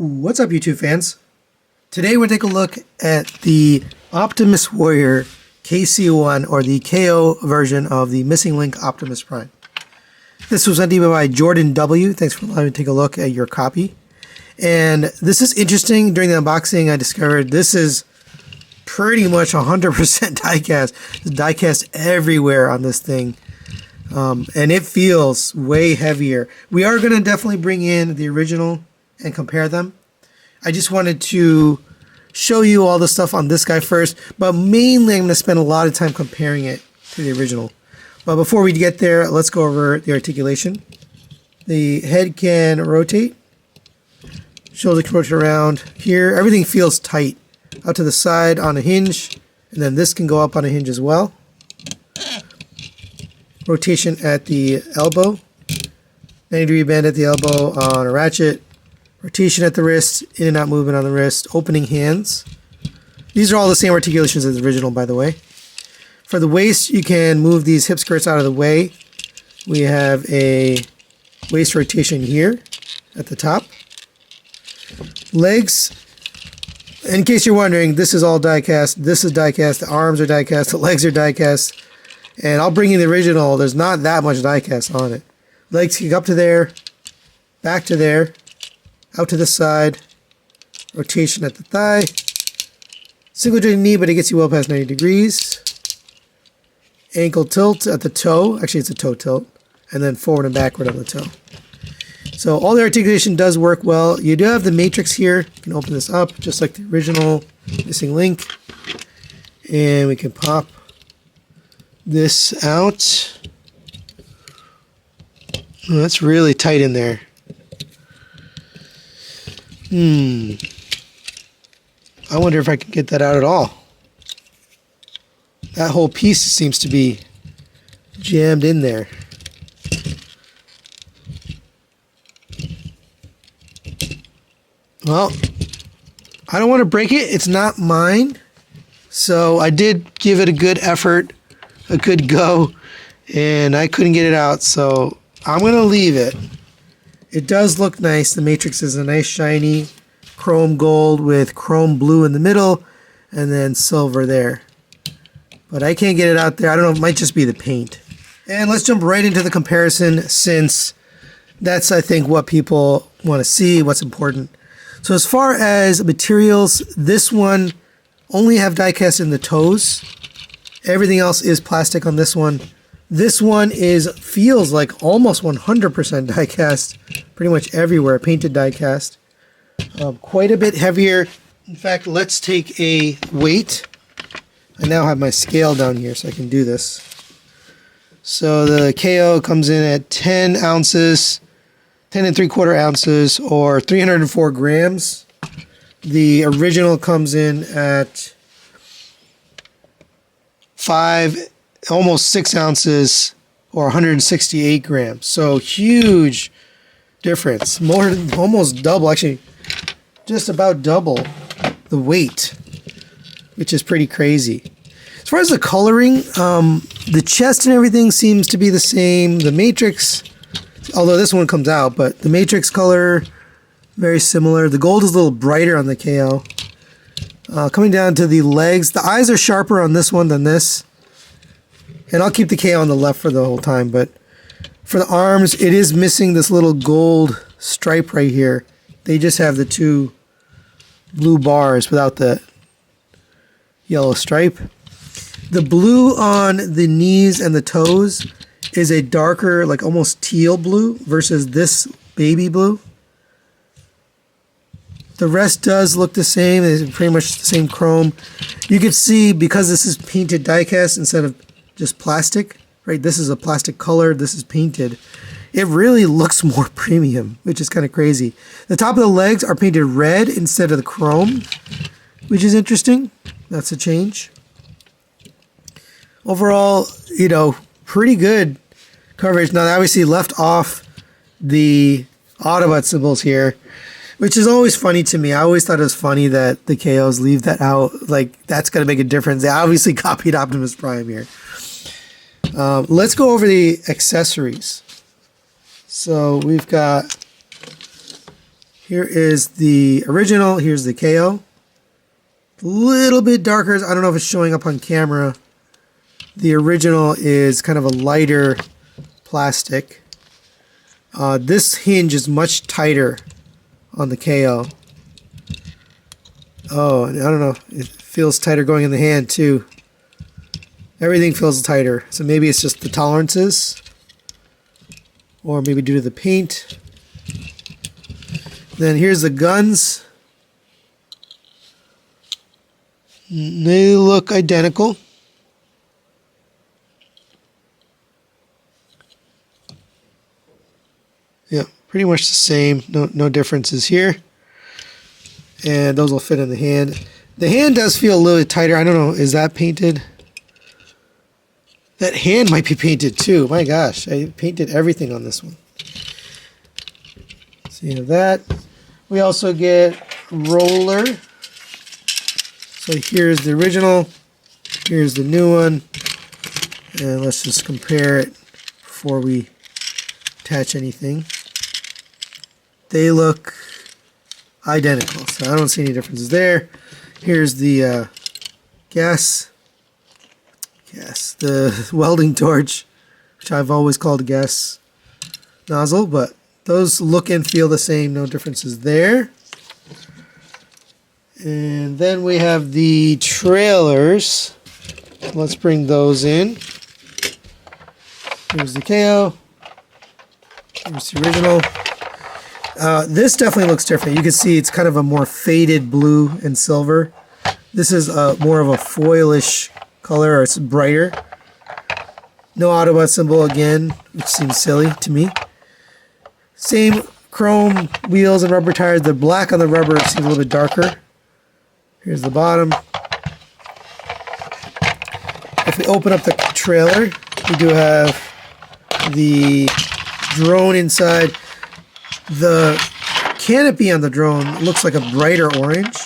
What's up, YouTube fans? Today we're going to take a look at the Optimus Warrior KC-01, or the KO version of the Missing Link Optimus Prime. This was sent to me by Jordan W. Thanks for letting me take a look at your copy. And this is interesting. During the unboxing, I discovered this is pretty much 100% diecast. There's diecast everywhere on this thing. And it feels way heavier. We are going to definitely bring in the original and compare them. I just wanted to show you all the stuff on this guy first, but mainly I'm going to spend a lot of time comparing it to the original. But before we get there, let's go over the articulation. The head can rotate, shoulder can rotate around here. Everything feels tight out to the side on a hinge, and then this can go up on a hinge as well. Rotation at the elbow, 90-degree bend at the elbow on a ratchet. Rotation at the wrist, in and out movement on the wrist, opening hands. These are all the same articulations as the original, by the way. For the waist, you can move these hip skirts out of the way. We have a waist rotation here at the top. Legs, in case you're wondering, this is all die-cast. This is die-cast. The arms are die-cast. The legs are die-cast. And I'll bring you the original. There's not that much die-cast on it. Legs kick up to there, back to there, out to the side, rotation at the thigh, single jointed knee, but it gets you well past 90 degrees, ankle tilt at the toe, actually it's a toe tilt, and then forward and backward on the toe. So all the articulation does work well. You do have the matrix here. You can open this up just like the original Missing Link, and we can pop this out. Oh, that's really tight in there. I wonder if I can get that out at all. That whole piece seems to be jammed in there. Well, I don't want to break it. It's not mine. So I did give it a good effort, a good go, and I couldn't get it out. So I'm going to leave it. It does look nice. The matrix is a nice shiny chrome gold with chrome blue in the middle and then silver there. But I can't get it out there. I don't know, it might just be the paint. And let's jump right into the comparison, since that's, I think, what people want to see, what's important. So as far as materials, this one only have die-cast in the toes. Everything else is plastic on this one. This one feels like almost 100% die-cast, pretty much everywhere, painted die-cast. Quite a bit heavier. In fact, let's take a weight. I now have my scale down here so I can do this. So the KO comes in at 10 ounces, 10 and 3/4 ounces, or 304 grams. The original comes in at 5, almost 6 ounces, or 168 grams. So huge difference. Almost double, actually just about double the weight, which is pretty crazy. As far as the coloring, the chest and everything seems to be the same. The matrix, although this one comes out, but the matrix color, very similar. The gold is a little brighter on the KO. Coming down to the legs, the eyes are sharper on this one than this. And I'll keep the KO on the left for the whole time, but for the arms, it is missing this little gold stripe right here. They just have the two blue bars without the yellow stripe. The blue on the knees and the toes is a darker, like almost teal blue versus this baby blue. The rest does look the same. It's pretty much the same chrome. You can see, because this is painted die-cast instead of just plastic, right? This is a plastic color, this is painted. It really looks more premium, which is kind of crazy. The top of the legs are painted red instead of the chrome, which is interesting. That's a change. Overall, you know, pretty good coverage. Now, they obviously left off the Autobot symbols here, which is always funny to me. I always thought it was funny that the KOs leave that out. Like, that's going to make a difference. They obviously copied Optimus Prime here. Let's go over the accessories. So we've got Here is the original. Here's the KO. A little bit darker. I don't know if it's showing up on camera. The original is kind of a lighter plastic. This hinge is much tighter on the KO. Oh, and I don't know. It feels tighter going in the hand too. Everything feels tighter. So maybe it's just the tolerances. Or maybe due to the paint. Then here's the guns. They look identical. Yeah, pretty much the same. No differences here. And those will fit in the hand. The hand does feel a little bit tighter. I don't know, is that painted? That hand might be painted too. My gosh, I painted everything on this one. So you have that. We also get roller. So here's the original. Here's the new one. And let's just compare it before we attach anything. They look identical, so I don't see any differences there. Here's the the welding torch, which I've always called a gas nozzle, but those look and feel the same, no differences there. And then we have the trailers. Let's bring those in. Here's the KO. Here's the original. This definitely looks different. You can see it's kind of a more faded blue and silver. This is more of a foilish color, or it's brighter. No Autobot symbol again, which seems silly to me. Same chrome wheels and rubber tires. The black on the rubber seems a little bit darker. Here's the bottom. If we open up the trailer, we do have the drone inside. The canopy on the drone looks like a brighter orange.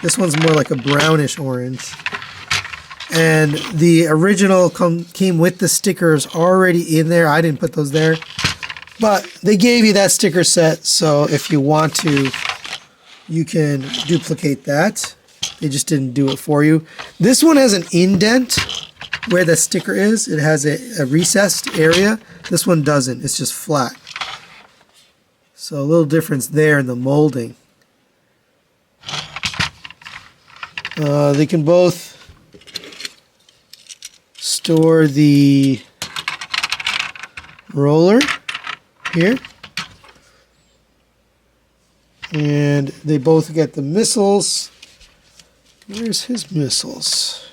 This one's more like a brownish orange. And the original came with the stickers already in there. I didn't put those there. But they gave you that sticker set, so if you want to, you can duplicate that. They just didn't do it for you. This one has an indent where the sticker is. It has a recessed area. This one doesn't. It's just flat. So a little difference there in the molding. They can both store the roller here. And they both get the missiles. Where's his missiles?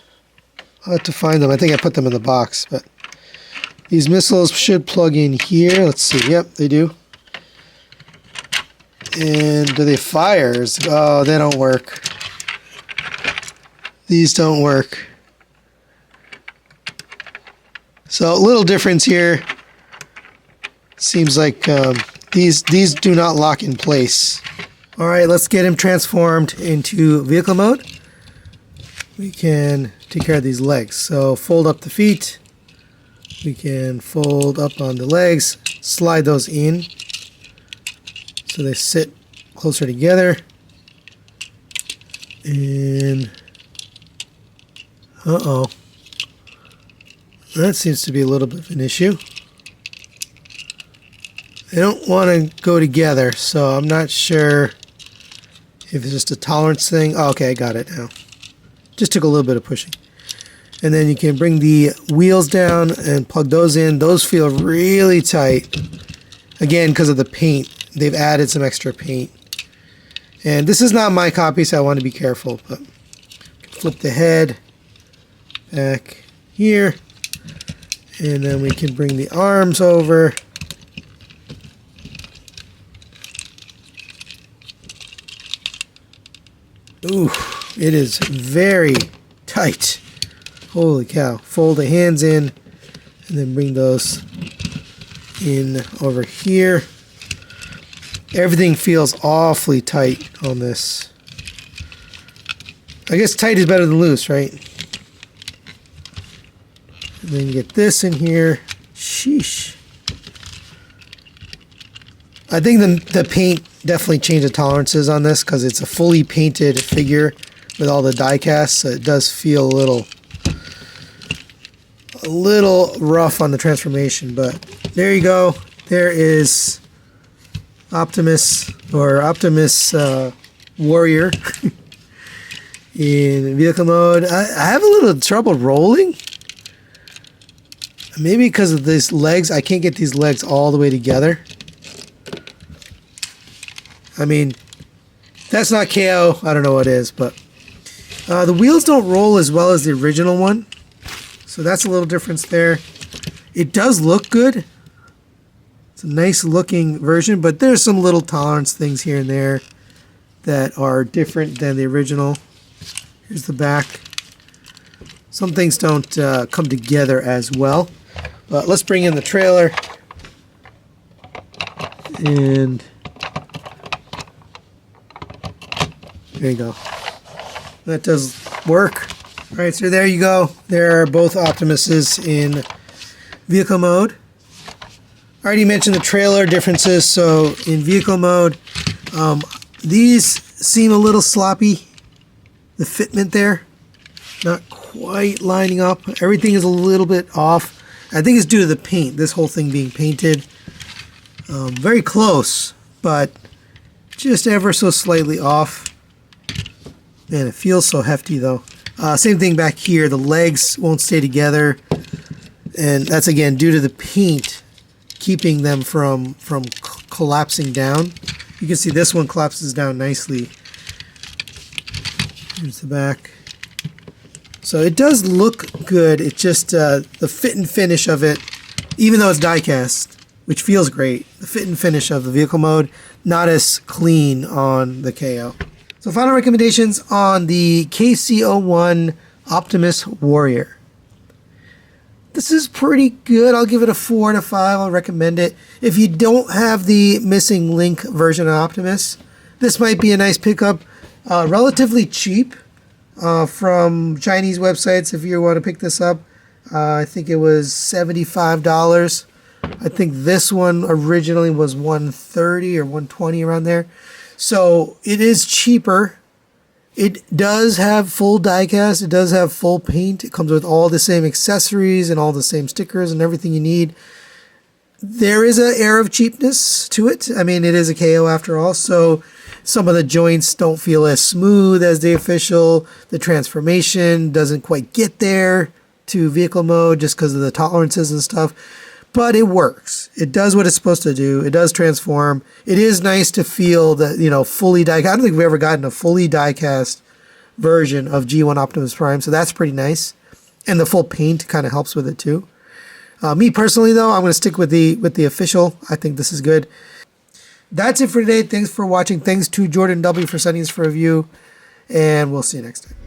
I'll have to find them. I think I put them in the box, but these missiles should plug in here. Let's see. Yep, they do. And do they fire? Oh, they don't work. These don't work. So a little difference here. Seems like these do not lock in place. All right, let's get him transformed into vehicle mode. We can take care of these legs. So fold up the feet. We can fold up on the legs, slide those in so they sit closer together. And that seems to be a little bit of an issue. They don't want to go together, so I'm not sure if it's just a tolerance thing. Oh, okay, I got it now. Just took a little bit of pushing. And then you can bring the wheels down and plug those in. Those feel really tight. Again, because of the paint. They've added some extra paint. And this is not my copy, so I want to be careful. But flip the head back here. And then we can bring the arms over. Ooh, it is very tight. Holy cow. Fold the hands in and then bring those in over here. Everything feels awfully tight on this. I guess tight is better than loose, right? And then get this in here. Sheesh. I think the paint definitely changed the tolerances on this because it's a fully painted figure with all the die casts. So it does feel a little rough on the transformation, but there you go. There is Optimus Warrior in vehicle mode. I have a little trouble rolling. Maybe because of these legs. I can't get these legs all the way together. I mean, that's not KO. I don't know what it is, but the wheels don't roll as well as the original one. So that's a little difference there. It does look good. It's a nice looking version, but there's some little tolerance things here and there that are different than the original. Here's the back. Some things don't come together as well. But let's bring in the trailer. And there you go. That does work. All right, so there you go. There are both Optimuses in vehicle mode. I already mentioned the trailer differences. So in vehicle mode, these seem a little sloppy. The fitment there, not quite lining up. Everything is a little bit off. I think it's due to the paint, this whole thing being painted. Very close, but just ever so slightly off. Man, it feels so hefty though. Same thing back here. The legs won't stay together. And that's again due to the paint keeping them from collapsing down. You can see this one collapses down nicely. Here's the back. So it does look good. It's just the fit and finish of it, even though it's die cast, which feels great. The fit and finish of the vehicle mode, not as clean on the KO. So final recommendations on the KC-01 Optimus Warrior. This is pretty good. I'll give it a 4 out of 5. I'll recommend it. If you don't have the missing link version of Optimus, this might be a nice pickup. Relatively cheap from Chinese websites if you want to pick this up. I think it was $75. I think this one originally was $130 or $120 around there. So it is cheaper. It does have full diecast. It does have full paint. It comes with all the same accessories and all the same stickers and everything you need. There is an air of cheapness to it. I mean, it is a KO after all, so some of the joints don't feel as smooth as the official. The transformation doesn't quite get there to vehicle mode just because of the tolerances and stuff. But it works. It does what it's supposed to do. It does transform. It is nice to feel that, you know, fully die. I don't think we've ever gotten a fully die-cast version of G1 Optimus Prime, so that's pretty nice. And the full paint kind of helps with it too. Me personally, though, I'm going to stick with the official. I think this is good. That's it for today. Thanks for watching. Thanks to Jordan W. for sending us for review, and we'll see you next time.